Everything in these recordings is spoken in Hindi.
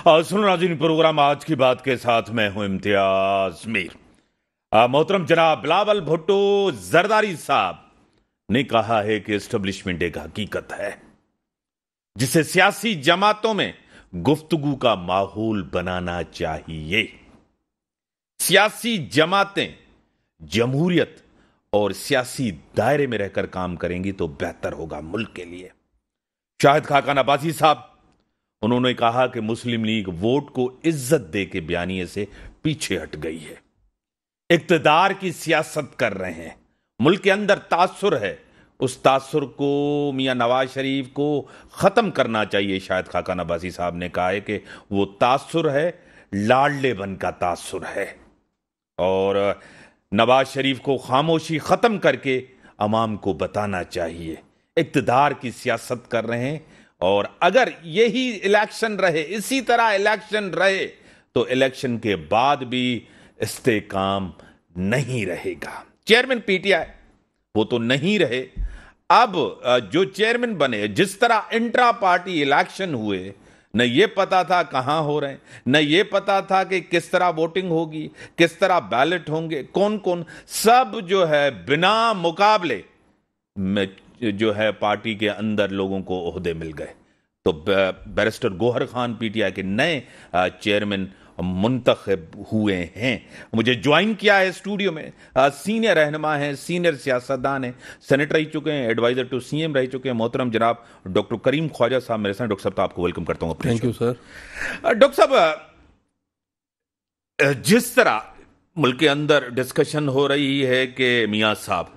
सुनो नाज़रीन, प्रोग्राम आज की बात के साथ मैं हूं इम्तियाज मीर। मोहतरम जनाब बिलावल भुट्टो जरदारी साहब ने कहा है कि एस्टेब्लिशमेंट एक हकीकत है जिसे सियासी जमातों में गुफ्तगू का माहौल बनाना चाहिए। सियासी जमातें जमहूरियत और सियासी दायरे में रहकर काम करेंगी तो बेहतर होगा मुल्क के लिए। शाहिद खाकान अब्बासी साहब, उन्होंने कहा कि मुस्लिम लीग वोट को इज्जत दे के बयानिए से पीछे हट गई है, इक्तदार की सियासत कर रहे हैं, मुल्क के अंदर तासुर है, उस तासुर को मियां नवाज शरीफ को खत्म करना चाहिए। शाहिद खाकान अब्बासी साहब ने कहा है कि वो तासुर है, लाडलेपन का तासुर है, और नवाज शरीफ को खामोशी खत्म करके अवाम को बताना चाहिए इक्तदार की सियासत कर रहे हैं। और अगर यही इलेक्शन रहे, इसी तरह इलेक्शन रहे, तो इलेक्शन के बाद भी इस्तेकाम नहीं रहेगा। चेयरमैन पीटीआई वो तो नहीं रहे, अब जो चेयरमैन बने, जिस तरह इंट्रा पार्टी इलेक्शन हुए, न ये पता था कहां हो रहे हैं, न ये पता था कि किस तरह वोटिंग होगी, किस तरह बैलेट होंगे, कौन कौन, सब जो है बिना मुकाबले में जो है पार्टी के अंदर लोगों को ओहदे मिल गए। तो बैरिस्टर गौहर खान पीटीआई के नए चेयरमैन मुंतखब हुए हैं। मुझे ज्वाइन किया है स्टूडियो में सीनियर रहनुमा हैं, सीनियर सियासतदान हैं, सेनेटर रह चुके हैं, एडवाइजर टू सीएम रह चुके हैं, मोहतरम जनाब डॉक्टर करीम ख्वाजा साहब मेरे साथ। डॉक्टर साहब तो आपको वेलकम करता हूँ। Thank you sir. डॉक्टर साहब, जिस तरह मुल्क के अंदर डिस्कशन हो रही है कि मियां साहब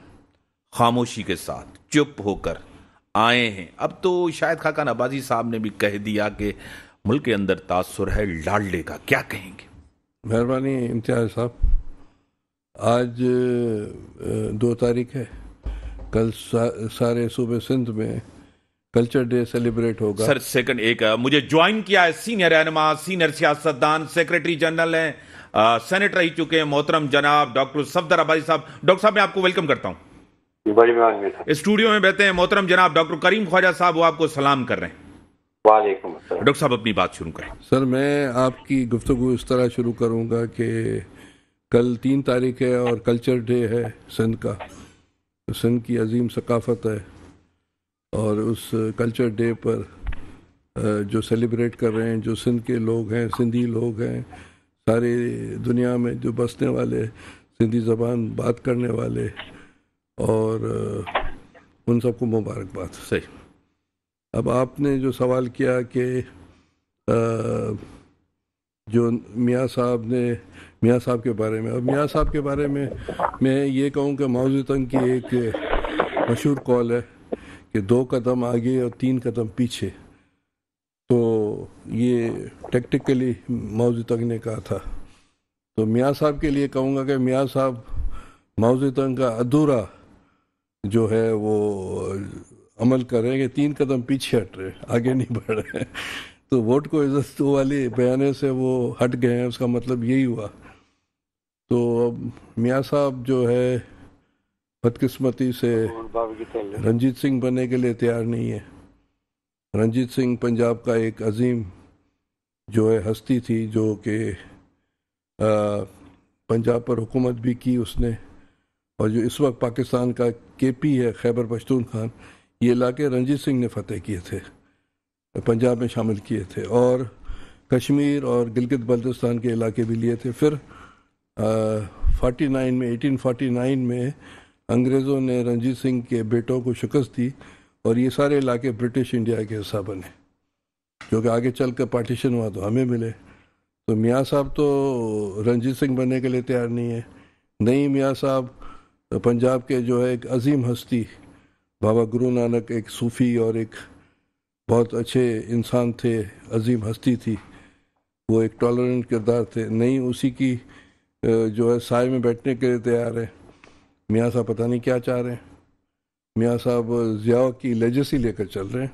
खामोशी के साथ चुप होकर आए हैं, अब तो शायद खाकान अब्बासी साहब ने भी कह दिया कि मुल्क के अंदर तासुर है लाडले का, क्या कहेंगे? मेहरबानी इम्तियाज साहब, आज 2 तारीख है, कल सारे सूबे सिंध में कल्चर डे सेलिब्रेट होगा। सर सेकंड, एक मुझे ज्वाइन किया है सीनियर रहनुमा, सीनियर सियासतदान, सेक्रेटरी जनरल हैं, सेनेटर रह चुके हैं, मोहतरम जनाब डॉक्टर सफदर अब्बासी साहब। डॉक्टर साहब मैं आपको वेलकम करता हूँ। बड़ी स्टूडियो में बैठे हैं मोहतरम जनाब डॉक्टर करीम ख्वाजा साहब, वो आपको सलाम कर रहे हैं। वालेकुम अस्सलाम। डॉक्टर साहब अपनी बात शुरू करें। सर, मैं आपकी गुफ्तगू इस तरह शुरू करूंगा कि कल 3 तारीख है और कल्चर डे है सिंध का। सिंध की अजीम सकाफ़त है और उस कल्चर डे पर जो सेलिब्रेट कर रहे हैं, जो सिंध के लोग हैं, सिंधी लोग हैं, सारी दुनिया में जो बसने वाले, सिंधी ज़बान बात करने वाले, और उन सबको मुबारकबाद। सही। अब आपने जो सवाल किया कि जो मियाँ साहब के बारे में, अब मियाँ साहब के बारे में मैं ये कहूँ कि मौजूदन की एक मशहूर कॉल है कि 2 कदम आगे और 3 कदम पीछे। तो ये टेक्निकली मौजूदन ने कहा था। तो मियाँ साहब के लिए कहूँगा कि मियाँ साहब मौजूदन का अधूरा जो है वो अमल कर रहे हैं कि 3 कदम पीछे हट रहे, आगे नहीं बढ़ रहे। तो वोट को इज्जत वाली बयाने से वो हट गए हैं, उसका मतलब यही हुआ। तो अब मियाँ साहब जो है बदकिस्मती से रंजीत सिंह बनने के लिए तैयार नहीं है। रंजीत सिंह पंजाब का एक अजीम जो है हस्ती थी, जो कि पंजाब पर हुकूमत भी की उसने, और जो इस वक्त पाकिस्तान का केपी है, खैबर पख्तूनख्वा, ये इलाके रंजीत सिंह ने फतेह किए थे, पंजाब में शामिल किए थे, और कश्मीर और गिलगित बल्तिस्तान के इलाके भी लिए थे। फिर 1849 में अंग्रेज़ों ने रंजीत सिंह के बेटों को शिकस्त दी और ये सारे इलाके ब्रिटिश इंडिया के हिस्सा बने, जो कि आगे चल कर पार्टीशन हुआ तो हमें मिले। तो मियाँ साहब तो रंजीत सिंह बनने के लिए तैयार नहीं है। नहीं, मियाँ साहब पंजाब के जो है एक अजीम हस्ती, बाबा गुरु नानक एक सूफ़ी और एक बहुत अच्छे इंसान थे, अजीम हस्ती थी, वो एक टॉलरेंट किरदार थे। नहीं, उसी की जो है साए में बैठने के लिए तैयार है। मियाँ साहब पता नहीं क्या चाह रहे हैं। मियाँ साहब ज़िया की लेजेसी लेकर चल रहे हैं,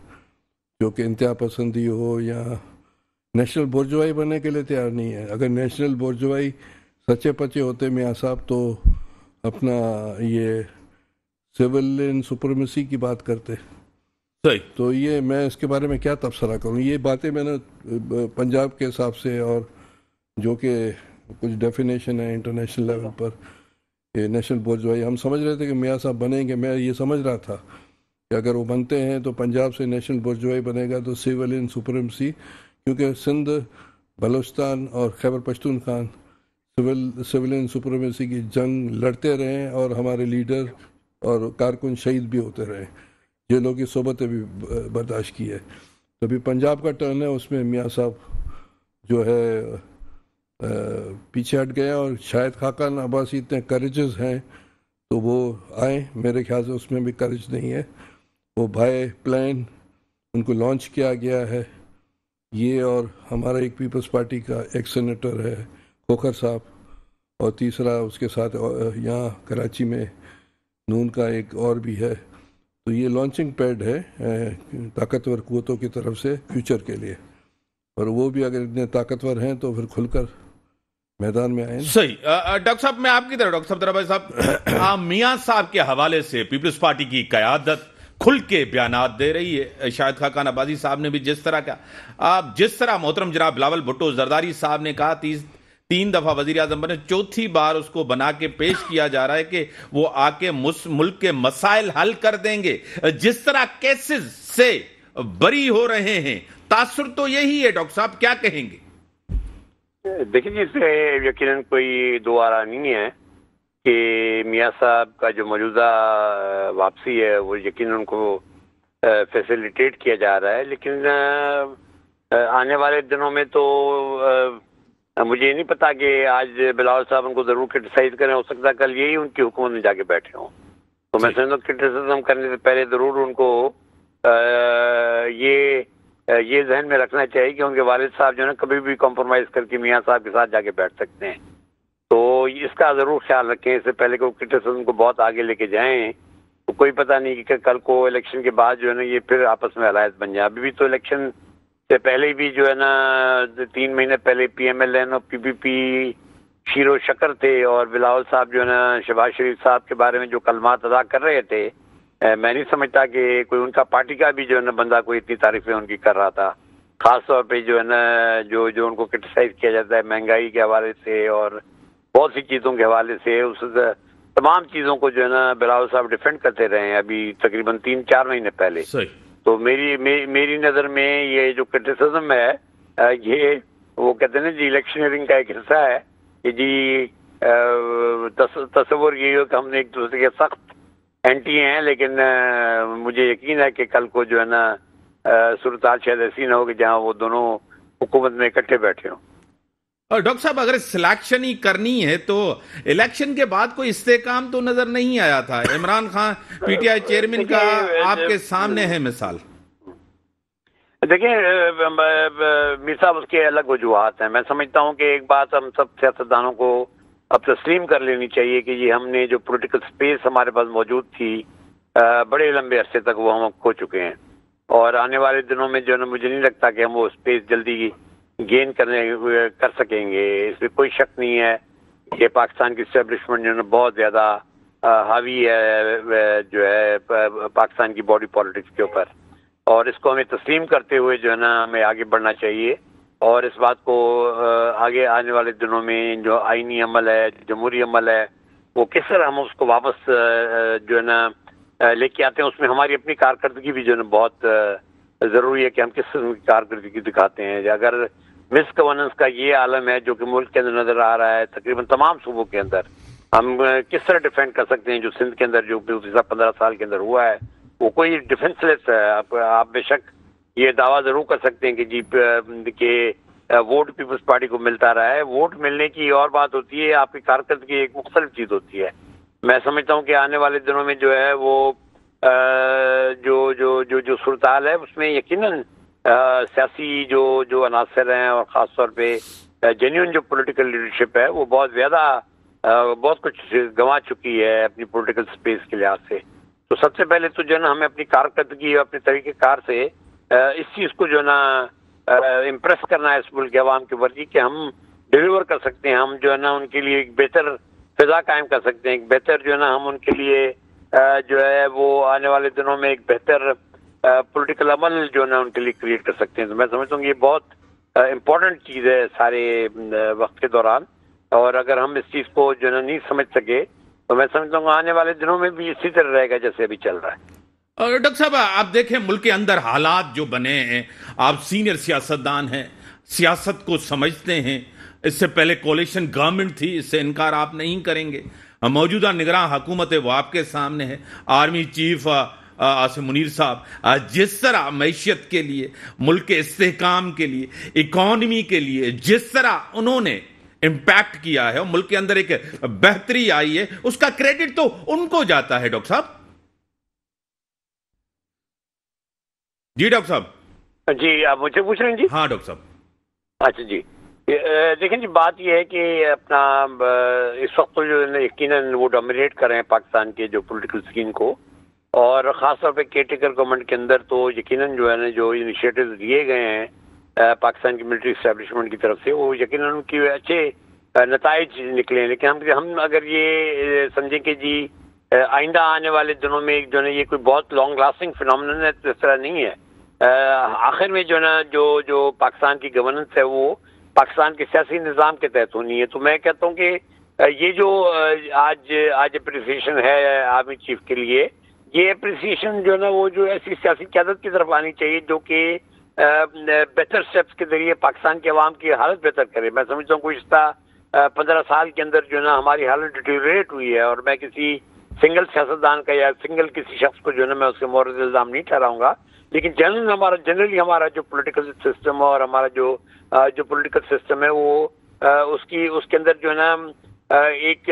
जो कि इंतहा पसंदी हो या नेशनल बोर्जवाई बनने के लिए तैयार नहीं है। अगर नेशनल बोर्जवाई सच्चे पचे होते मियाँ साहब, तो अपना ये सिविलियन सुप्रीमेसी की बात करते, सही। तो ये मैं इसके बारे में क्या तबसरा करूं, ये बातें मैंने पंजाब के हिसाब से और जो कि कुछ डेफिनेशन है इंटरनेशनल लेवल पर, ये नेशनल बोर्जवाई हम समझ रहे थे कि मियाँ साहब बनेंगे। मैं ये समझ रहा था कि अगर वो बनते हैं तो पंजाब से नेशनल बोर्जवाई बनेगा तो सिविलियन सुप्रीमेसी, क्योंकि सिंध, बलूचिस्तान और खैबर पख्तूनख्वा सिविलियन सुप्रीमेसी की जंग लड़ते रहे और हमारे लीडर और कारकुन शहीद भी होते रहे, जेलों की सोबतें भी बर्दाश्त की है। तो अभी पंजाब का टर्न है, उसमें मियाँ साहब जो है पीछे हट गए और शायद खाकान अब्बासी इतने करेजेस हैं तो वो आए। मेरे ख्याल से उसमें भी करेज नहीं है। वो बाय प्लान उनको लॉन्च किया गया है, ये और हमारा एक पीपल्स पार्टी का एक सेनेटर है खोखर साहब, और तीसरा उसके साथ यहाँ कराची में नून का एक और भी है। तो ये लॉन्चिंग पैड है ताकतवर कुव्वतों की तरफ से फ्यूचर के लिए, और वो भी अगर इतने ताकतवर हैं तो फिर खुलकर मैदान में आए। सही। डॉक्टर साहब, मैं आपकी तरफ, डॉक्टर साहब दराबाई साहब, मियाँ साहब के हवाले से पीपल्स पार्टी की क़यादत खुल के बयानात दे रही है। शाहिद खाकान अब्बासी साहब ने भी जिस तरह मोहतरम जनाब बिलावल भुट्टो जरदारी साहब ने कहा, 3 दफा वजीर आजम बने, 4थी बार उसको बना के पेश किया जा रहा है कि वो आके मुल्क के मसाइल हल कर देंगे। जिस तरह केसेस से बरी हो रहे हैं, तासुर तो यही है। डॉक्टर साहब क्या कहेंगे? देखिए जी, इससे यकीनन कोई दो आरा नहीं है कि मियाँ साहब का जो मौजूदा वापसी है वो यकीनन उनको फैसिलिटेट किया जा रहा है, लेकिन आने वाले दिनों में तो मुझे ये नहीं पता कि आज बिलावल साहब उनको जरूर क्रिटिसाइज करें, हो सकता है कल यही उनकी हुकूमत में जाके बैठे हों। तो मैं समझता हूँ क्रिटिसिज्म करने से पहले जरूर उनको ये जहन में रखना चाहिए कि उनके वालिद साहब जो है ना कभी भी कॉम्प्रोमाइज करके मियाँ साहब के साथ जाके बैठ सकते हैं। तो इसका जरूर ख्याल रखें, इससे पहले कि वो क्रिटिसिज्म को बहुत आगे लेके जाएं। तो कोई पता नहीं कि कल को इलेक्शन के बाद जो है ना ये फिर आपस में अलायंस बन जाए। अभी भी तो इलेक्शन से पहले भी जो है ना 3 महीने पहले PMLN और PPP शीरो शकर थे, और बिलावल साहब जो है ना शहबाज शरीफ साहब के बारे में जो कलमात अदा कर रहे थे, मैं नहीं समझता कि कोई उनका पार्टी का भी जो है ना बंदा कोई इतनी तारीफें उनकी कर रहा था। खास तौर पे जो है ना जो उनको क्रिटिसाइज किया जाता है महंगाई के हवाले से और बहुत सी चीज़ों के हवाले से, उस तमाम चीज़ों को जो है ना बिलावल साहब डिफेंड करते रहे हैं अभी तकरीबन 3-4 महीने पहले। तो मेरी नज़र में ये जो क्रिटिसिज्म है ये वो कहते हैं ना जी इलेक्शनरिंग का एक हिस्सा है कि जी तस्वुर ये हो कि हमने एक दूसरे के सख्त एंटी हैं, लेकिन मुझे यकीन है कि कल को जो है ना सूरत-हाल शायद ऐसी ना हो कि जहाँ वो दोनों हुकूमत में इकट्ठे बैठे हों। और डॉक्टर साहब, अगर सिलेक्शन ही करनी है तो इलेक्शन के बाद कोई इस्तेकाम तो नजर नहीं आया था। इमरान खान PTI चेयरमैन का आपके सामने है मिसाल। देखिए मीर साहब, उसके अलग वजूहात हैं। मैं समझता हूँ कि एक बात हम सब सियासतदानों को अब तस्लीम कर लेनी चाहिए कि ये हमने जो पॉलिटिकल स्पेस हमारे पास मौजूद थी बड़े लंबे अरसे तक वो हम खो चुके हैं, और आने वाले दिनों में जो है ना मुझे नहीं लगता कि हम वो स्पेस जल्दी गेन कर सकेंगे। इसमें कोई शक नहीं है कि पाकिस्तान की इस्टेब्लिशमेंट जो है बहुत ज़्यादा हावी है जो है पाकिस्तान की बॉडी पॉलिटिक्स के ऊपर, और इसको हमें तस्लीम करते हुए जो है ना हमें आगे बढ़ना चाहिए। और इस बात को आगे आने वाले दिनों में जो आईनी अमल है, जमहूरी अमल है, वो किस तरह हम उसको वापस जो है ना लेके आते हैं, उसमें हमारी अपनी कारकर्दगी भी जो है ना बहुत ज़रूरी है कि हम किस तरह की कारकर्दगी दिखाते हैं। अगर मिस गवर्नेंस का ये आलम है जो कि मुल्क के अंदर नज़र आ रहा है तकरीबन तमाम सूबों के अंदर, हम किस तरह डिफेंड कर सकते हैं जो सिंध के अंदर जो 15 साल के अंदर हुआ है, वो कोई डिफेंसलेस है। आप बेशक ये दावा जरूर कर सकते हैं कि जी के वोट पीपल्स पार्टी को मिलता रहा है। वोट मिलने की और बात होती है, आपकी कारकर्दगी एक मुख्तलिफ चीज़ होती है। मैं समझता हूँ कि आने वाले दिनों में जो है वो जो सूरत-हाल है उसमें यकीनन सियासी जो अनासर हैं और ख़ास तौर पे जेन्युइन जो पॉलिटिकल लीडरशिप है वो बहुत ज़्यादा बहुत कुछ गंवा चुकी है अपनी पॉलिटिकल स्पेस के लिहाज से। तो सबसे पहले तो जो है ना हमें अपनी कारकर्दगी और अपने तरीक़ेकार से इस चीज़ को जो है ना इम्प्रेस करना है इस मुल्क के अवाम के वर्जी कि हम डिलीवर कर सकते हैं। हम जो है ना उनके लिए एक बेहतर फिजा कायम कर सकते हैं, एक बेहतर जो है ना हम उनके लिए जो है वो आने वाले दिनों में एक बेहतर पॉलिटिकल अमल जो है ना उनके लिए क्रिएट कर सकते हैं। तो मैं समझता हूँ ये बहुत इम्पोर्टेंट चीज़ है सारे वक्त के दौरान, और अगर हम इस चीज़ को जो है ना नहीं समझ सके तो मैं समझता हूँ आने वाले दिनों में भी इसी तरह रहेगा जैसे अभी चल रहा है। और डॉक्टर साहब आप देखें मुल्क के अंदर हालात जो बने हैं, आप सीनियर सियासतदान हैं, सियासत को समझते हैं, इससे पहले कोalition गवर्नमेंट थी, इससे इनकार आप नहीं करेंगे। मौजूदा निगरान हुकूमत है वो आपके सामने है, आर्मी चीफ आसिम मुनीर साहब जिस तरह मैशियत के लिए, मुल्क के इस्तेहकाम के लिए, इकॉनमी के लिए जिस तरह उन्होंने इंपैक्ट किया है और मुल्क के अंदर एक बेहतरी आई है, उसका क्रेडिट तो उनको जाता है। डॉक्टर साहब जी, डॉक्टर साहब जी आप मुझसे पूछ रहे हैं जी? हाँ डॉक्टर साहब। अच्छा जी देखें जी, बात यह है कि अपना इस वक्त तो जो है यकीनन वो डोमिनेट कर रहे हैं पाकिस्तान के जो पॉलिटिकल सीन को, और ख़ासतौर पे केयरटेकर गवर्नमेंट के अंदर तो यकीनन जो है ना जो इनिशिएटिव्स लिए गए हैं पाकिस्तान की मिलिट्री इस्टेब्लिशमेंट की तरफ से, वो यकीनन उनकी अच्छे नताइज निकले हैं। लेकिन हम अगर ये समझें कि जी आइंदा आने वाले दिनों में जो है ये कोई बहुत लॉन्ग लास्टिंग फिनोमिनन है, तो इस तरह नहीं है। आखिर में जो है ना जो पाकिस्तान की गवर्नेंस है वो पाकिस्तान के सियासी निज़ाम के तहत होनी है। तो मैं कहता हूँ कि ये जो आज अप्रिसिएशन है आर्मी चीफ के लिए, ये अप्रिसिएशन जो है ना वो जो ऐसी सियासी क़यादत की तरफ आनी चाहिए जो कि बेहतर स्टेप्स के जरिए पाकिस्तान के अवाम की हालत बेहतर करे। मैं समझता हूँ गुज़िश्ता 15 साल के अंदर जो है ना हमारी हालत डिटेरियोरेट हुई है, और मैं किसी सिंगल सियासतदान का या सिंगल किसी शख्स को जो है ना मैं उसके मोरल इल्ज़ाम नहीं ठहराऊंगा, लेकिन जनरली हमारा जो पॉलिटिकल सिस्टम और हमारा जो पॉलिटिकल सिस्टम है वो उसके अंदर जो है ना एक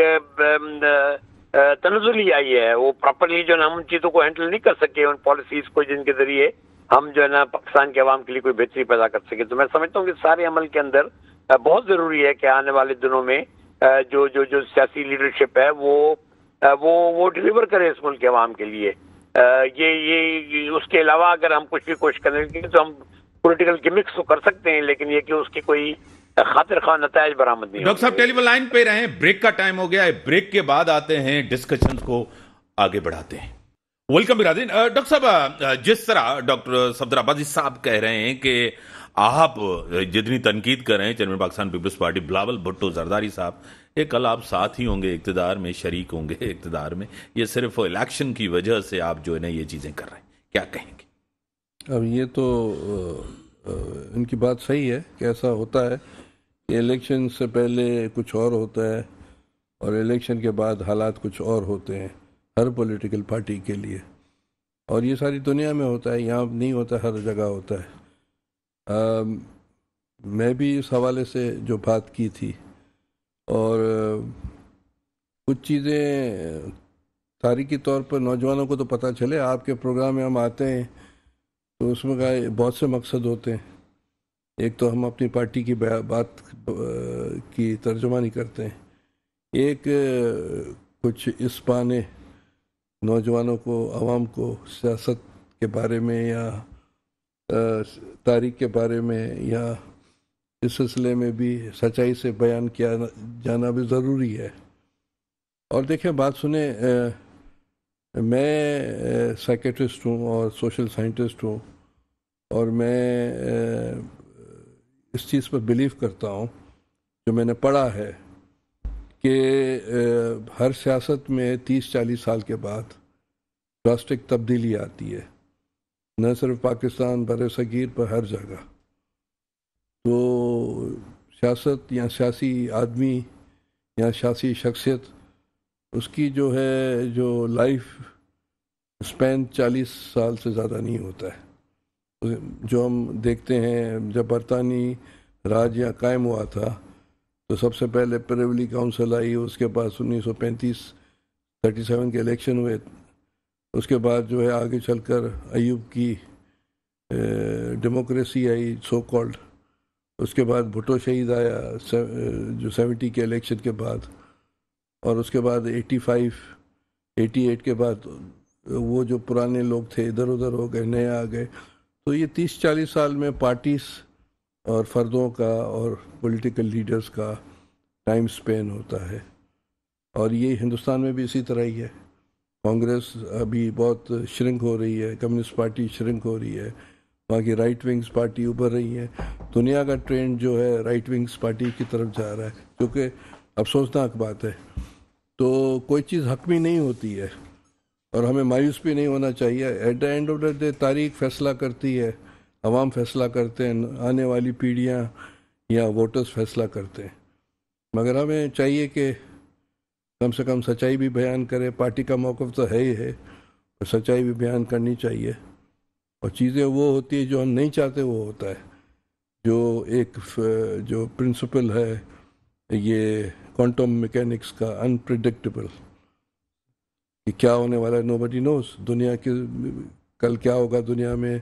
तनज़ुली आई है। वो प्रॉपरली जो है ना हम उन चीज़ों को हैंडल नहीं कर सके, उन पॉलिसीज़ को जिनके ज़रिए हम जो है ना पाकिस्तान के अवाम के लिए कोई बेहतरी पैदा कर सके। तो मैं समझता हूँ कि सारे अमल के अंदर बहुत ज़रूरी है कि आने वाले दिनों में जो सियासी लीडरशिप है वो डिलीवर करे इस मुल्क के अवाम के लिए। ये उसके अलावा अगर हम कुछ भी कोशिश करेंगे तो हम पॉलिटिकल गिमिक्स तो कर सकते हैं, लेकिन ये कि उसकी कोई खातिर खा नताइज बरामद नहीं। डॉक्टर साहब टेलीफोन लाइन पे रहे, ब्रेक का टाइम हो गया है, ब्रेक के बाद आते हैं, डिस्कशन को आगे बढ़ाते हैं। वेलकम बिरादरीन। डॉक्टर साहब जिस तरह डॉक्टर सफदर अब्बासी साहब कह रहे हैं कि आप जितनी तनकीद कर रहे हैं चेयरमैन पाकिस्तान पीपल्स पार्टी बिलावल भुट्टो जरदारी साहब, ये कल आप साथ ही होंगे, इक्तदार में शरीक होंगे, इक्तदार में, ये सिर्फ इलेक्शन की वजह से आप जो है ना ये चीजें कर रहे हैं, क्या कहेंगे? अब ये तो इनकी बात सही है कि ऐसा होता है कि इलेक्शन से पहले कुछ और होता है और इलेक्शन के बाद हालात कुछ और होते हैं हर पॉलिटिकल पार्टी के लिए, और ये सारी दुनिया में होता है, यहाँ नहीं होता, हर जगह होता है। मैं भी इस हवाले से जो बात की थी, और कुछ चीज़ें तारीखी तौर पर नौजवानों को तो पता चले, आपके प्रोग्राम में हम आते हैं तो उसमें का बहुत से मकसद होते हैं। एक तो हम अपनी पार्टी की बात की तर्जुमानी करते हैं, एक कुछ इस बहाने नौजवानों को, आवाम को सियासत के बारे में या तारीख के बारे में या इस सिलसिले में भी सच्चाई से बयान किया जाना भी ज़रूरी है। और देखें, बात सुने, मैं साइकेट्रिस्ट हूँ और सोशल साइंटिस्ट हूँ, और मैं इस चीज़ पर बिलीव करता हूँ जो मैंने पढ़ा है कि हर सियासत में 30-40 साल के बाद ड्रास्टिक तब्दीली आती है, न सिर्फ पाकिस्तान बरसगीर पर हर जगह। तो सियासत या सियासी आदमी या सियासी शख्सियत, उसकी जो है जो लाइफ स्पैन 40 साल से ज़्यादा नहीं होता है। जो हम देखते हैं, जब बरतानी राज यहाँ कायम हुआ था तो सबसे पहले प्रिवली काउंसिल आई, उसके बाद 1937 के इलेक्शन हुए, उसके बाद जो है आगे चलकर अयूब की डेमोक्रेसी आई सो कॉल्ड, उसके बाद भुट्टो शहीद आया जो 70 के इलेक्शन के बाद, और उसके बाद 85-88 के बाद वो जो पुराने लोग थे इधर उधर हो गए, नए आ गए। तो ये 30-40 साल में पार्टीज और फ़र्दों का और पॉलिटिकल लीडर्स का टाइम स्पेन होता है, और ये हिंदुस्तान में भी इसी तरह ही है। कांग्रेस अभी बहुत श्रिंक हो रही है, कम्युनिस्ट पार्टी श्रिंक हो रही है, वहाँ की राइट विंग्स पार्टी उभर रही है। दुनिया का ट्रेंड जो है राइट विंग्स पार्टी की तरफ जा रहा है, जो कि अफसोसनाक बात है। तो कोई चीज़ हकमी नहीं होती है और हमें मायूस भी नहीं होना चाहिए। At the end of the day तारीख फैसला करती है, अवाम फैसला करते हैं, आने वाली पीढ़ियाँ या वोटर्स फैसला करते हैं। मगर हमें चाहिए कि कम से कम सच्चाई भी बयान करें। पार्टी का मौक़िफ़ तो है ही है, और सच्चाई भी बयान करनी चाहिए। और चीज़ें वो होती है जो हम नहीं चाहते वो होता है। जो प्रिंसिपल है ये क्वांटम मैकेनिक्स का, अनप्रिडिक्टेबल, कि क्या होने वाला है, नोबडी नोस। दुनिया के कल क्या होगा, दुनिया में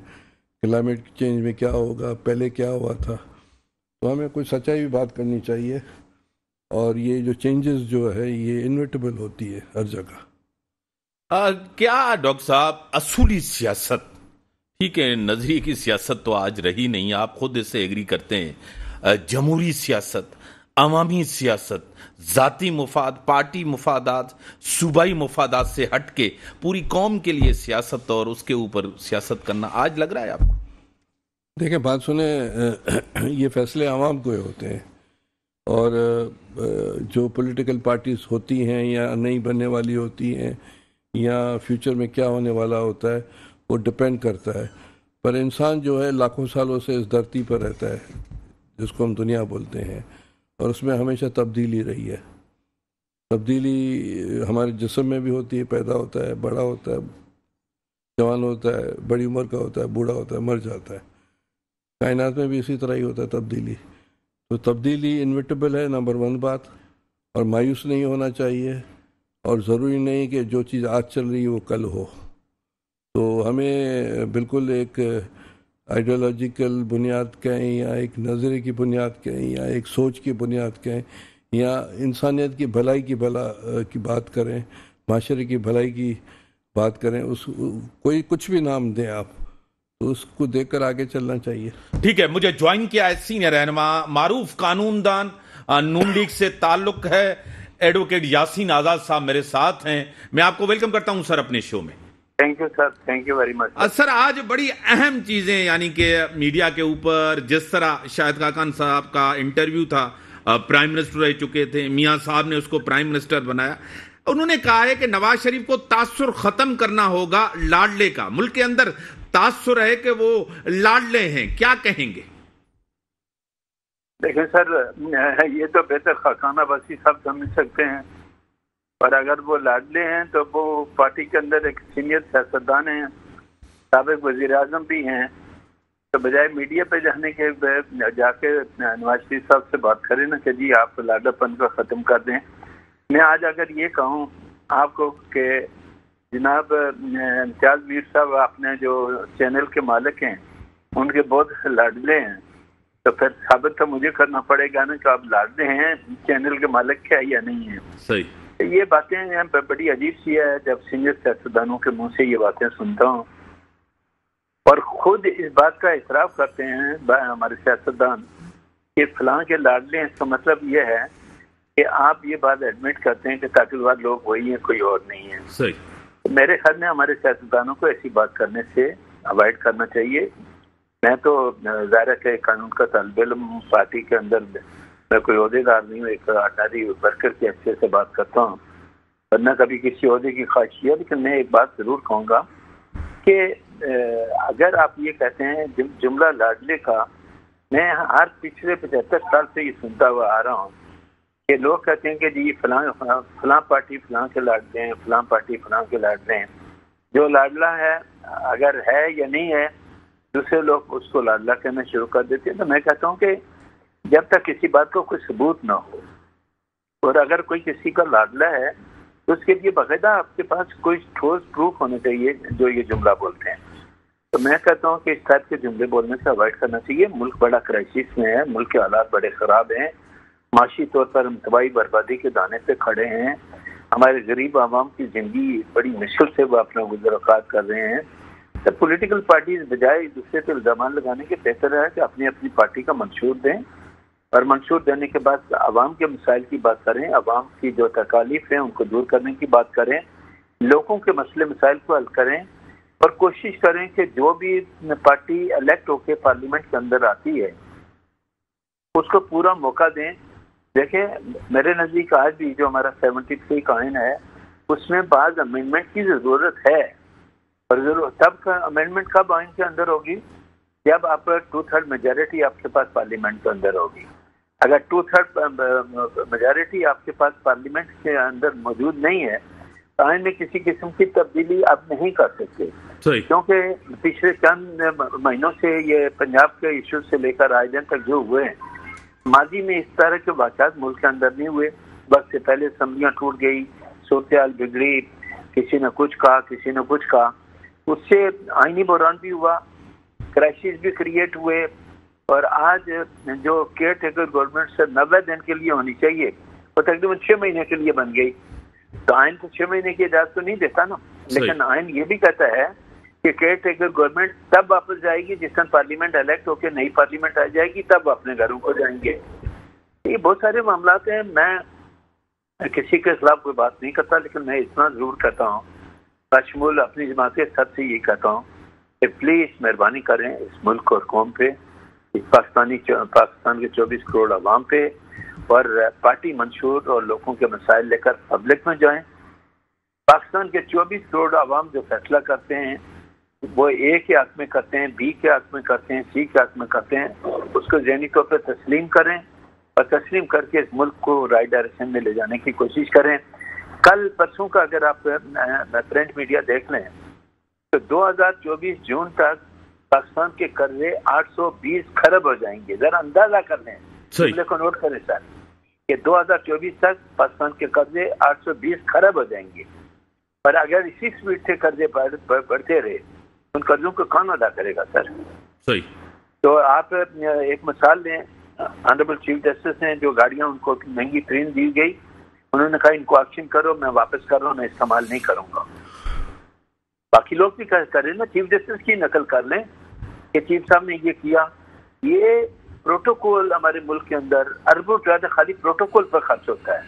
क्लाइमेट चेंज में क्या होगा, पहले क्या हुआ था। तो हमें कुछ सच्चाई भी बात करनी चाहिए। और ये जो चेंजेस जो है ये इनविटेबल होती है हर जगह। क्या डॉक्टर साहब असूली सियासत, ठीक है नजरिए की सियासत तो आज रही नहीं, आप खुद इससे एग्री करते हैं, जमहूरी सियासत, अवामी सियासत, जाती मुफाद, पार्टी मुफादात, सूबाई मुफादात से हटके पूरी कौम के लिए सियासत और उसके ऊपर सियासत करना आज लग रहा है आपको? देखिए बात सुने, ये फैसले आवाम को होते हैं। और जो पॉलिटिकल पार्टीज होती हैं या नई बनने वाली होती हैं या फ्यूचर में क्या होने वाला होता है वो डिपेंड करता है। पर इंसान जो है लाखों सालों से इस धरती पर रहता है जिसको हम दुनिया बोलते हैं, और उसमें हमेशा तब्दीली रही है। तब्दीली हमारे जिस्म में भी होती है, पैदा होता है, बड़ा होता है, जवान होता है, बड़ी उम्र का होता है, बूढ़ा होता है, मर जाता है। कायनात में भी इसी तरह ही होता है तब्दीली। तो तब्दीली इनविटेबल है, नंबर वन बात। और मायूस नहीं होना चाहिए, और ज़रूरी नहीं कि जो चीज़ आज चल रही है वो कल हो। तो हमें बिल्कुल एक आइडियोलॉजिकल बुनियाद कहें या एक नज़रे की बुनियाद कहें या एक सोच की बुनियाद कहें या इंसानियत की भलाई की बात करें, माशरे की भलाई की बात करें, कोई कुछ भी नाम दें आप, तो उसको देखकर आगे चलना चाहिए। ठीक है, मुझे ज्वाइन किया है सीनियर रहनुमा, मारूफ कानूनदान, नून लीग से ताल्लुक है, एडवोकेट यासीन आजाद साहब मेरे साथ हैं। मैं आपको वेलकम करता हूं सर अपने शो में। Thank you sir, thank you very much sir. आज बड़ी अहम चीजें, यानी कि मीडिया के ऊपर जिस तरह शाहिद खाकान साहब का इंटरव्यू था, प्राइम मिनिस्टर रह चुके थे, मियां साहब ने उसको प्राइम मिनिस्टर बनाया। उन्होंने कहा है कि नवाज शरीफ को तासुर खत्म करना होगा लाडले का। मुल्क के अंदर तासुर है कि वो लाडले हैं, क्या कहेंगे? देखिए सर, ये तो बेहतर खाकाना बसी सब समझ सकते हैं, पर अगर वो लाडले हैं तो वो पार्टी के अंदर एक सीनियर सियासतदान हैं, साबिक वजीर आजम भी हैं। तो बजाय मीडिया पे जाने के जाके नवाज शरीफ साहब से बात करें ना कि जी आप लाडलापन को ख़त्म कर दें। मैं आज अगर ये कहूँ आपको कि जनाब इम्तियाज़ मीर साहब अपने जो चैनल के मालिक हैं उनके बहुत लाडले हैं, तो फिर साबित तो मुझे करना पड़ेगा ना कि आप लाडले हैं चैनल के मालिक क्या या नहीं है। सही। ये बातें बड़ी अजीब सी है जब सीनियर सियासतदानों के मुंह से ये बातें सुनता हूँ, और खुद इस बात का इतराफ़ करते हैं हमारे सियासतदान कि फलां के लाडले हैं। इसका मतलब ये है कि आप ये बात एडमिट करते हैं कि ताकतवर लोग वही हैं, कोई और नहीं है। सही। तो मेरे ख्याल में हमारे सियासतदानों को ऐसी बात करने से अवॉइड करना चाहिए। मैं तो ज़ाहिर है कि कानून का तल्ब इल्म, पार्टी के अंदर मैं कोई ओहदेदार नहीं हूँ, एक आटारी वर्कर के अच्छे से बात करता हूँ, वरना कभी किसी ओहदे की ख्वाहिश है। लेकिन मैं एक बात ज़रूर कहूँगा कि अगर आप ये कहते हैं जुमला लाडले का, मैं हर पिछले 75 साल से ये सुनता हुआ आ रहा हूँ कि लोग कहते हैं कि जी फलां पार्टी फलां के लाडले हैं, फलां पार्टी फलां के लाडले हैं। जो लाडला है अगर है या नहीं है, दूसरे लोग उसको लाडला कहना शुरू कर देते हैं। तो मैं कहता हूँ कि जब तक किसी बात को कोई सबूत ना हो, और अगर कोई किसी का लाडला है तो उसके लिए बाकायदा आपके पास कोई ठोस प्रूफ होना चाहिए जो ये जुमला बोलते हैं। तो मैं कहता हूँ कि इस टाइप के जुमले बोलने से अवॉइड करना चाहिए। मुल्क बड़ा क्राइसिस में है, मुल्क के हालात बड़े ख़राब हैं, माशी तौर पर हम तबाही बर्बादी के दाने पे खड़े हैं, हमारे गरीब आवाम की ज़िंदगी बड़ी मुश्किल से वो अपना गुज़र-औक़ात कर रहे हैं। तो पॉलिटिकल पार्टीज बजाय एक दूसरे पर इल्ज़ाम लगाने के बेहतर है कि अपनी अपनी पार्टी का मंशूर दें, और मंशूर देने के बाद आवाम के मसाइल की बात करें, आवाम की जो तकालीफ हैं उनको दूर करने की बात करें। लोगों के मसले मसाइल को हल करें और कोशिश करें कि जो भी पार्टी इलेक्ट होकर पार्लियामेंट के अंदर आती है उसको पूरा मौका दें। देखें, मेरे नज़दीक आज भी जो हमारा 73 का आइन है उसमें बाज़ अमेंडमेंट की ज़रूरत है, और तब अमेंडमेंट कब आइन के अंदर होगी जब आप 2/3 मेजॉरिटी आपके पास पार्लियामेंट के अंदर होगी। अगर 2/3 मेजॉरिटी आपके पास पार्लियामेंट के अंदर मौजूद नहीं है तो आइन में किसी किस्म की तब्दीली आप नहीं कर सकते, क्योंकि पिछले चंद महीनों से ये पंजाब के इशू से लेकर आज दिन तक जो हुए हैं, माजी में इस तरह के वाक़यात मुल्क के अंदर नहीं हुए। वक्त से पहले असम्बलियाँ टूट गई, सूरत बिगड़ी, किसी ने कुछ कहा, किसी ने कुछ कहा, उससे आईनी बहरान भी हुआ, क्राइसिस भी क्रिएट हुए। और आज जो केयर टेकर गवर्नमेंट से 90 दिन के लिए होनी चाहिए वो तकरीबन 6 महीने के लिए बन गई। तो आइन तो 6 महीने की इजाजत तो नहीं देता ना, लेकिन आइन ये भी कहता है कि केयर टेकर गवर्नमेंट तब वापस जाएगी जिस दिन पार्लियामेंट इलेक्ट होकर नई पार्लियामेंट आ जाएगी, तब अपने घरों को जाएंगे। ये बहुत सारे मामला हैं। मैं किसी के खिलाफ कोई बात नहीं करता, लेकिन मैं इतना जरूर कहता हूँ, बशमूल अपनी जमात के सबसे ये कहता हूँ कि प्लीज मेहरबानी करें इस मुल्क और कौम पे, इस पाकिस्तान के 24 करोड़ अवाम पे, और पार्टी मंशूर और लोगों के मसाइल लेकर पब्लिक में जाएं। पाकिस्तान के 24 करोड़ अवाम जो फैसला करते हैं वो ए के हक में करते हैं, बी के हक में करते हैं, सी के हक में करते हैं, उसको ज़हनी तौर पर तस्लीम करें और तस्लीम करके इस मुल्क को राइट डायरेक्शन में ले जाने की कोशिश करें। कल परसों का अगर आप प्रिंट मीडिया देख लें तो 2024 जून तक पाकिस्तान के कर्जे 820 खरब हो जाएंगे। जरा अंदाजा कर लें, जुमले को नोट करें सर, कि 2024 तक पाकिस्तान के कर्जे 820 खरब हो जाएंगे। और अगर इसी स्पीड से कर्जे बढ़ते रहे उन कर्जों को कौन अदा करेगा सर? सही। तो आप एक मिसाल लें, ऑनरेबल चीफ जस्टिस ने जो गाड़ियां उनको महंगी ट्रेन दी गई, उन्होंने कहा इनको ऑक्शन करो, मैं वापस कर रहा हूँ, मैं इस्तेमाल नहीं करूंगा। बाकी लोग भी करें ना, चीफ जस्टिस की नकल कर लें कि चीफ साहब ने ये किया। ये प्रोटोकॉल हमारे मुल्क के अंदर अरबों रुपया खाली प्रोटोकॉल पर खर्च होता है।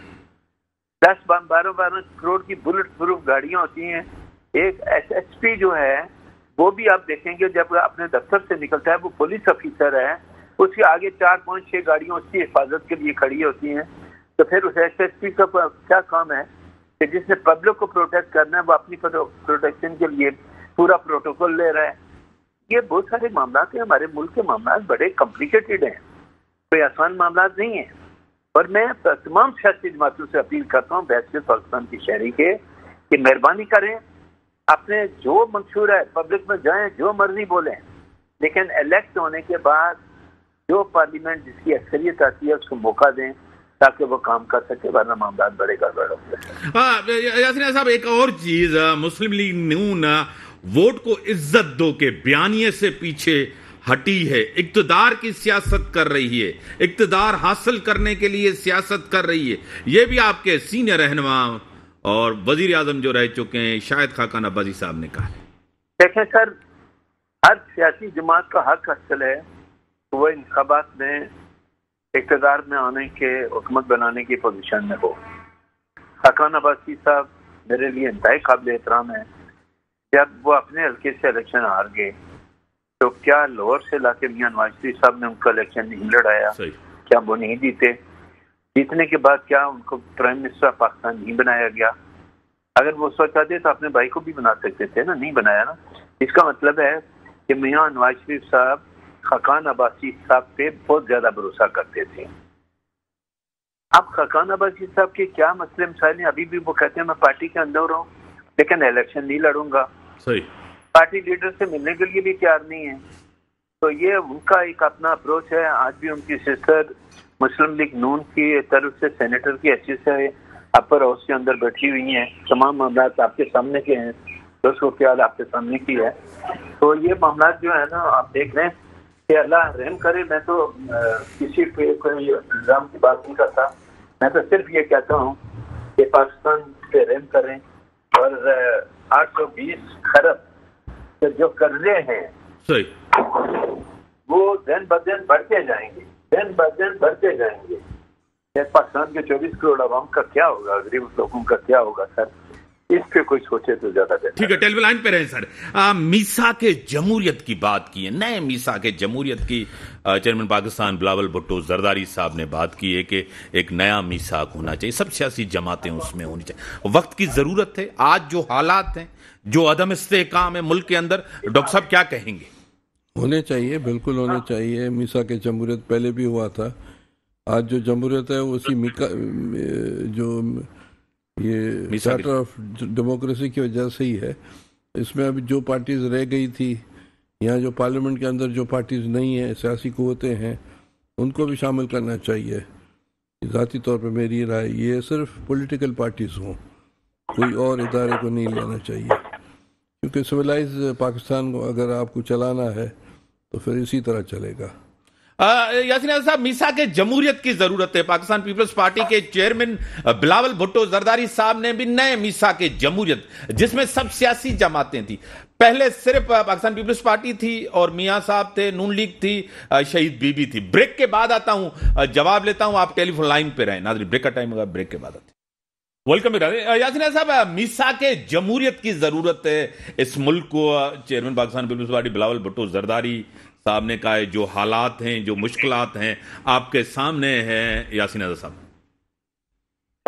10-12 करोड़ की बुलेट प्रूफ गाड़ियां होती हैं। एक SHP जो है वो भी आप देखेंगे जब अपने दफ्तर से निकलता है, वो पुलिस ऑफिसर है, उसके आगे 4-5-6 गाड़ियां उसकी हिफाजत के लिए खड़ी होती हैं। तो फिर उस SHP का क्या काम है कि जिसने पब्लिक को प्रोटेक्ट करना है वो अपनी प्रोटेक्शन के लिए पूरा प्रोटोकॉल ले रहा है। ये बहुत सारे मामला हैं, हमारे मुल्क के मामला बड़े कॉम्प्लिकेटेड हैं, कोई आसान मामला नहीं है। और मैं तमाम सियासी जमातों से अपील करता हूँ, वैसे पाकिस्तान की शहरी के, कि मेहरबानी करें, अपने जो मंशूर है पब्लिक में जाएं, जो मर्जी बोलें, लेकिन इलेक्ट होने के बाद जो पार्लियामेंट जिसकी अक्सरियत आती है उसको मौका दें ताकि वो काम कर सके, वरना मामला बड़े गड़बड़ होते हैं। यासीन साहब, एक और चीज, मुस्लिम लीग नून वोट को इज्जत दो के बयानिए से पीछे हटी है, इक्तदार की सियासत कर रही है, इक्तदार हासिल करने के लिए सियासत कर रही है। ये भी आपके सीनियर रहनुमा और वजीर आजम जो रह चुके हैं शाहिद खाकान अब्बासी साहब ने कहा। देखें सर, हर सियासी जमात का हक हासिल है वो इंतखाबात में इक्तदार में आने के, हुकूमत बनाने की पोजीशन में हो। खाकान अब्बासी साहब मेरे लिए इंतहाई काबिल एहतराम है। जब वो अपने हल्के से इलेक्शन हार गए तो क्या लाहौर से लाके मियां नवाज शरीफ साहब ने उनका इलेक्शन नहीं लड़ाया? क्या वो नहीं जीते? जीतने के बाद क्या उनको प्राइम मिनिस्टर ऑफ पाकिस्तान नहीं बनाया गया? अगर वो सोचा दे तो अपने भाई को भी बना सकते थे ना, नहीं बनाया ना। इसका मतलब है कि मियां नवाज शरीफ साहब खाकान अब्बासी साहब पे बहुत ज्यादा भरोसा करते थे। अब खाकान अब्बासी साहब के क्या मसले मसाइल हैं? अभी भी वो कहते हैं मैं पार्टी के अंदर हूँ लेकिन इलेक्शन नहीं लड़ूंगा। सही। पार्टी लीडर से मिलने के लिए भी तैयार नहीं है। तो ये उनका एक अपना अप्रोच है। आज भी उनकी सिस्टर मुस्लिम लीग नून की तरफ से सेनेटर की हैसियत से अपर हाउस के अंदर बैठी हुई हैं। तमाम मामला आपके सामने के हैं, 200 ख्याल आपके सामने की है। तो ये मामला जो है ना, आप देख रहे हैं कि अल्लाह रहम करे। मैं तो किसी पे कोई इल्जाम की बात नहीं करता, मैं तो सिर्फ ये कहता हूँ कि पाकिस्तान पे रहम करें और 820 खरब जो कर्जे हैं सही वो दिन ब दिन बढ़ते जाएंगे, दिन ब दिन बढ़ते जाएंगे। पाकिस्तान के 24 करोड़ आवाम का क्या होगा, गरीब लोगों का क्या होगा सर? इस पे कोई सोचे तो ज्यादा बेहतर। ठीक है, टेलीफोन लाइन पे रहे सर। मीसा के जमहूरियत की बात की है, नए मीसा के जमहूरियत की चेयरमैन पाकिस्तान बिलावल भुट्टो जरदारी साहब ने बात की है कि एक नया मीसाक होना चाहिए, सब सियासी जमातें उसमें होनी चाहिए, वक्त की जरूरत है। आज जो हालात हैं, जो अदम इस्तेहकाम है मुल्क के अंदर, डॉक्टर साहब क्या कहेंगे? होने चाहिए, बिल्कुल होने चाहिए। मीसा के जमहूरियत पहले भी हुआ था। आज जो जमहूरियत है उसी जो ये चार्टर ऑफ डेमोक्रेसी की वजह से ही है। इसमें अभी जो पार्टीज रह गई थी, यहाँ जो पार्लियामेंट के अंदर जो पार्टीज नहीं है, सियासी कुव्वतें हैं, उनको भी शामिल करना चाहिए। ज़ाती तौर पे मेरी राय ये सिर्फ पॉलिटिकल पार्टीज हों, कोई और इदारे को नहीं लेना चाहिए, क्योंकि सिविलाइज पाकिस्तान को अगर आपको चलाना है तो फिर इसी तरह चलेगा। यासीन साहब, मीसा के जमहूरियत की जरूरत है। पाकिस्तान पीपल्स पार्टी के चेयरमैन बिलावल भुट्टो जरदारी साहब ने भी नए मीसा के जमहूरियत, जिसमें सब सियासी जमातें थी, पहले सिर्फ पाकिस्तान पीपल्स पार्टी थी और मियां साहब थे, नून लीग थी, शहीद बीबी थी। ब्रेक के बाद आता हूं, जवाब लेता हूं, आप टेलीफोन लाइन पे रहें। नाज़रीन, ब्रेक का टाइम होगा, ब्रेक के बाद आते हैं। वेलकम यासीन साहब, मीसा के जमहूरियत की जरूरत है इस मुल्क को। चेयरमैन पाकिस्तान पीपल्स पार्टी बिलावल भुट्टो जरदारी साहब ने कहा है, जो हालात हैं, जो मुश्किलात हैं, आपके सामने हैं। यासीन साहब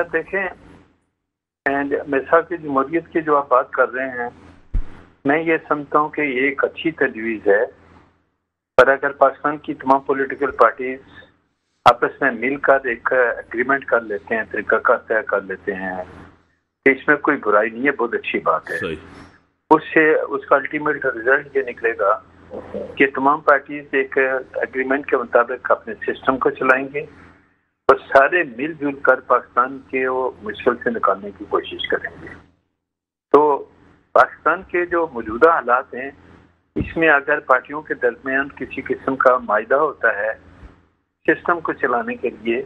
देखें, मीसा की जमहूरियत की जो आप बात कर रहे हैं, मैं ये समझता हूँ कि ये एक अच्छी तजवीज़ है। पर अगर पाकिस्तान की तमाम पॉलिटिकल पार्टीज आपस में मिलकर एक एग्रीमेंट कर लेते हैं, तरीकाकार तय कर लेते हैं, तो इसमें कोई बुराई नहीं है, बहुत अच्छी बात है। उससे उसका अल्टीमेट रिजल्ट ये निकलेगा कि तमाम पार्टीज एक एग्रीमेंट के मुताबिक अपने सिस्टम को चलाएंगे और सारे मिलजुल कर पाकिस्तान के वो मुश्किल से निकालने की कोशिश करेंगे। तो पाकिस्तान के जो मौजूदा हालात हैं, इसमें अगर पार्टियों के दरमियान किसी किस्म का मायदा होता है सिस्टम को चलाने के लिए,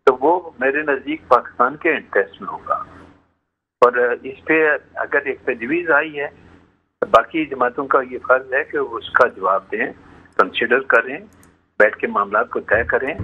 तो वो मेरे नज़दीक पाकिस्तान के इंटरेस्ट में होगा। और इस पे अगर एक तजवीज़ आई है, बाकी जमातों का ये फर्ज है कि उसका जवाब दें, कंसिडर करें, बैठ के मामला को तय करें।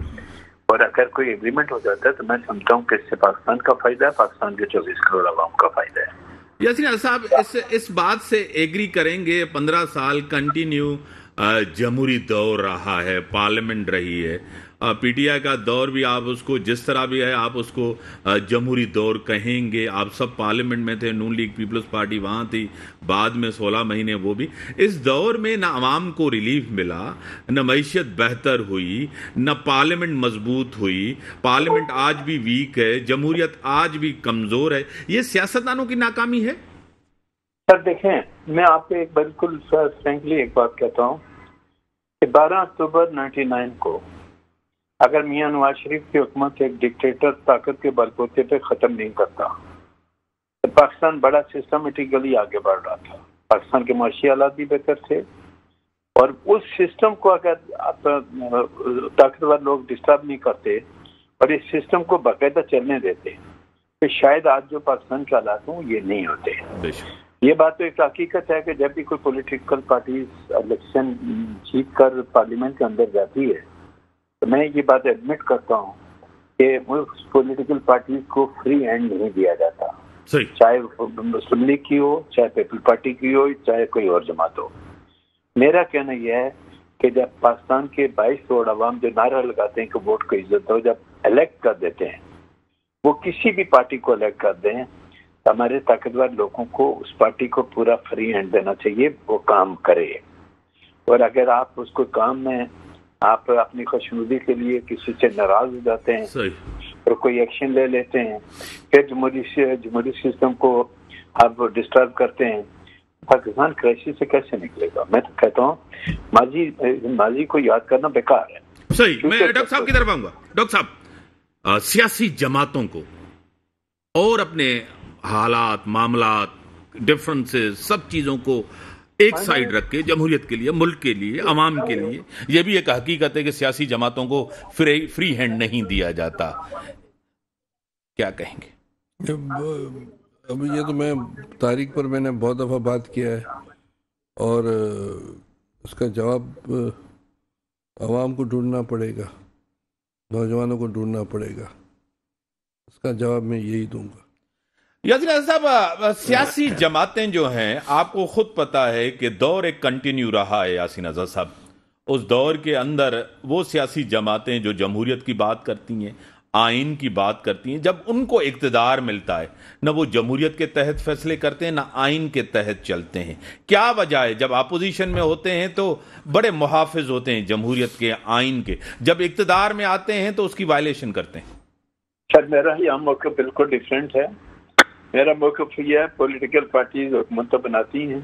और अगर कोई एग्रीमेंट हो जाता है तो मैं समझता हूँ कि इससे पाकिस्तान का फायदा है, पाकिस्तान के 24 करोड़ आवाम का फायदा है। यासीन साहब, इस बात से एग्री करेंगे, 15 साल कंटिन्यू जमहूरी दौर रहा है, पार्लियामेंट रही है, पीटीआई का दौर भी, आप उसको जिस तरह भी है आप उसको जमहूरी दौर कहेंगे। आप सब पार्लियामेंट में थे, नून लीग पीपल्स पार्टी वहाँ थी, बाद में 16 महीने वो भी। इस दौर में ना आवाम को रिलीफ मिला, न मईशत बेहतर हुई, न पार्लियामेंट मजबूत हुई। पार्लियामेंट आज भी वीक है, जमहूरियत आज भी कमजोर है। ये सियासतदानों की नाकामी है। सर देखें, मैं आपको एक बिल्कुल फ्रैंकली एक बात कहता हूँ कि 12 अक्टूबर 99 को अगर मियां नवाज शरीफ की हुकूमत एक डिक्टेटर ताकत के बलबूते पे खत्म नहीं करता तो पाकिस्तान बड़ा सिस्टमेटिकली आगे बढ़ रहा था। पाकिस्तान के माशी हालात भी बेहतर थे और उस सिस्टम को अगर ताकतवर लोग डिस्टर्ब नहीं करते और इस सिस्टम को बाकायदा चलने देते तो शायद आज जो पाकिस्तान के हालात हों ये नहीं होते। ये बात तो एक हकीकत है कि जब भी कोई पॉलिटिकल पार्टी इलेक्शन जीत कर पार्लियामेंट के अंदर जाती है तो मैं ये बात एडमिट करता हूँ कि उस पॉलिटिकल पार्टी को फ्री हैंड नहीं दिया जाता, चाहे मुस्लिम लीग की हो, चाहे पीपल पार्टी की हो, चाहे कोई और जमात हो। मेरा कहना यह है कि जब पाकिस्तान के 22 करोड़ अवाम जो नारा लगाते हैं कि वोट को इज्जत दो, जब इलेक्ट कर देते हैं, वो किसी भी पार्टी को इलेक्ट कर दें, तो हमारे ताकतवर लोगों को उस पार्टी को पूरा फ्री हैंड देना चाहिए, वो काम करे। और अगर आप उसको काम में आप अपनी खुशनुदी के लिए किसी से नाराज हो जाते हैं और कोई एक्शन ले लेते हैं, फिर जमहूरी सिस्टम को आप डिस्टर्ब करते हैं, पाकिस्तान क्राइसिस से कैसे निकलेगा? मैं तो कहता हूँ माजी को याद करना बेकार है। सही। मैं डॉक्टर साहब की तरफ आऊंगा। डॉक्टर साहब, सियासी जमातों को और अपने हालात, मामलात, डिफरेंसेस, सब चीजों को एक साइड रख के जमहूरियत के लिए, मुल्क के लिए, अवाम के लिए, यह भी एक हकीकत है कि सियासी जमातों को फ्री हैंड नहीं दिया जाता। क्या कहेंगे? अब ये तो मैं तारीख पर मैंने बहुत दफ़ा बात किया है और उसका जवाब अवाम को ढूंढना पड़ेगा, नौजवानों को ढूंढना पड़ेगा। इसका जवाब मैं यही दूंगा। यासीन साहब, सियासी जमातें जो हैं, आपको खुद पता है कि दौर एक कंटिन्यू रहा है यासीन अज़हर साहब। उस दौर के अंदर वो सियासी जमातें जो जमहूरियत की बात करती हैं, आइन की बात करती हैं, जब उनको इक़्तिदार मिलता है न वो जमहूरियत के तहत फैसले करते हैं, ना आइन के तहत चलते हैं। क्या वजह है? जब अपोजिशन में होते हैं तो बड़े मुहाफिज होते हैं जमहूरियत के, आइन के, जब इक़्तिदार में आते हैं तो उसकी वायलेशन करते हैं। सर, मेरा यहाँ मौक़िफ़ बिल्कुल डिफरेंट है। मेरा मौक़िफ़ यह है, पॉलिटिकल पार्टीज हुकूमत तो बनाती हैं,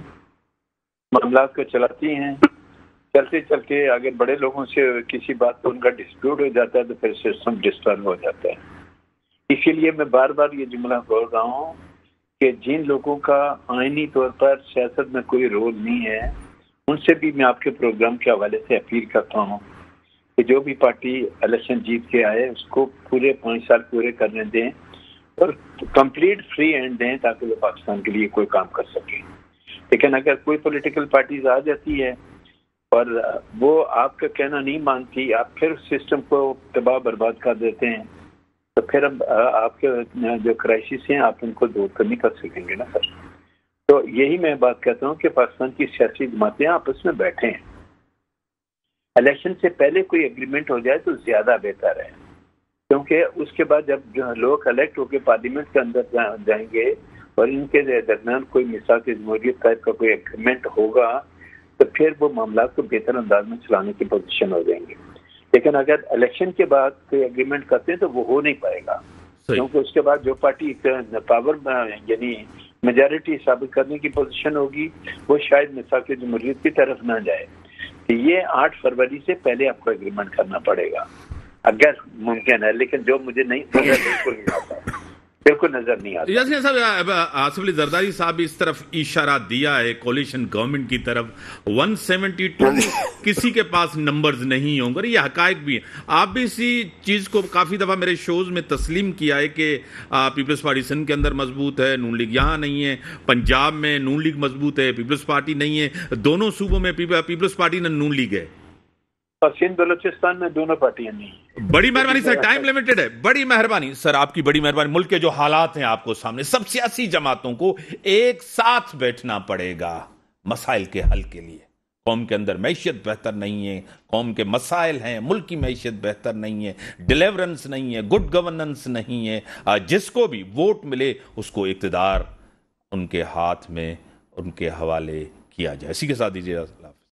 मामलात को चलाती हैं, चलते चलते अगर बड़े लोगों से किसी बात पर उनका डिस्प्यूट हो जाता है तो फिर सिस्टम डिस्टर्ब हो जाता है। इसीलिए मैं बार बार ये जुमला बोल रहा हूँ कि जिन लोगों का आईनी तौर पर सियासत में कोई रोल नहीं है, उनसे भी मैं आपके प्रोग्राम के हवाले से अपील करता हूँ कि जो भी पार्टी इलेक्शन जीत के आए उसको पूरे 5 साल पूरे करने दें और कंप्लीट फ्री एंड दें ताकि वो पाकिस्तान के लिए कोई काम कर सकें। लेकिन अगर कोई पॉलिटिकल पार्टीज आ जाती है और वो आपका कहना नहीं मानती, आप फिर सिस्टम को तबाह बर्बाद कर देते हैं, तो फिर अब आपके जो क्राइसिस हैं आप उनको दूर तो नहीं कर सकेंगे ना सर। तो यही मैं बात कहता हूँ कि पाकिस्तान की सियासी जमातें आपस में बैठे हैं, इलेक्शन से पहले कोई एग्रीमेंट हो जाए तो ज्यादा बेहतर है, क्योंकि उसके बाद जब जो लोग इलेक्ट होकर पार्लियामेंट के अंदर जाएंगे और इनके दरमियान कोई मिसाक जमहूरियत टाइप का कोई एग्रीमेंट होगा तो फिर वो मामला को बेहतर अंदाज में चलाने की पोजीशन हो जाएंगे। लेकिन अगर इलेक्शन के बाद कोई एग्रीमेंट करते हैं तो वो हो नहीं पाएगा, क्योंकि उसके बाद जो पार्टी पावर यानी मेजॉरिटी साबित करने की पोजीशन होगी वो शायद मिसाक जमहूरियत की तरफ ना जाए। तो ये 8 फरवरी से पहले आपको एग्रीमेंट करना पड़ेगा अगर मुमकिन है, लेकिन जो मुझे नहीं समझा बिल्कुल नजर नहीं आता। यासीन साहब, आसिफ अली जरदारी साहब इस तरफ इशारा दिया है कोalition गवर्नमेंट की तरफ, 172 किसी के पास नंबर्स नहीं होंगे, और ये हकायक भी है। आप भी इसी चीज को काफी दफा मेरे शोज में तस्लीम किया है कि पीपल्स पार्टी सिंध के अंदर मजबूत है, नून लीग यहाँ नहीं है, पंजाब में नून लीग मजबूत है, पीपल्स पार्टी नहीं है, दोनों सूबों में पीपल्स पार्टी न नून लीग है, और सिंध बलोचिस्तान में दोनों पार्टियां नहीं। बड़ी मेहरबानी सर, टाइम लिमिटेड है, बड़ी मेहरबानी सर, आपकी बड़ी मेहरबानी। मुल्क के जो हालात हैं आपको सामने, सब सियासी जमातों को एक साथ बैठना पड़ेगा मसाइल के हल के लिए। कौम के अंदर मैशियत बेहतर नहीं है, कौम के मसाइल हैं, मुल्क की मैशियत बेहतर नहीं है, डिलीवरेंस नहीं है, गुड गवर्नेंस नहीं है, जिसको भी वोट मिले उसको इक़्तिदार उनके हाथ में, उनके हवाले किया जाए। इसी के साथ दीजिए।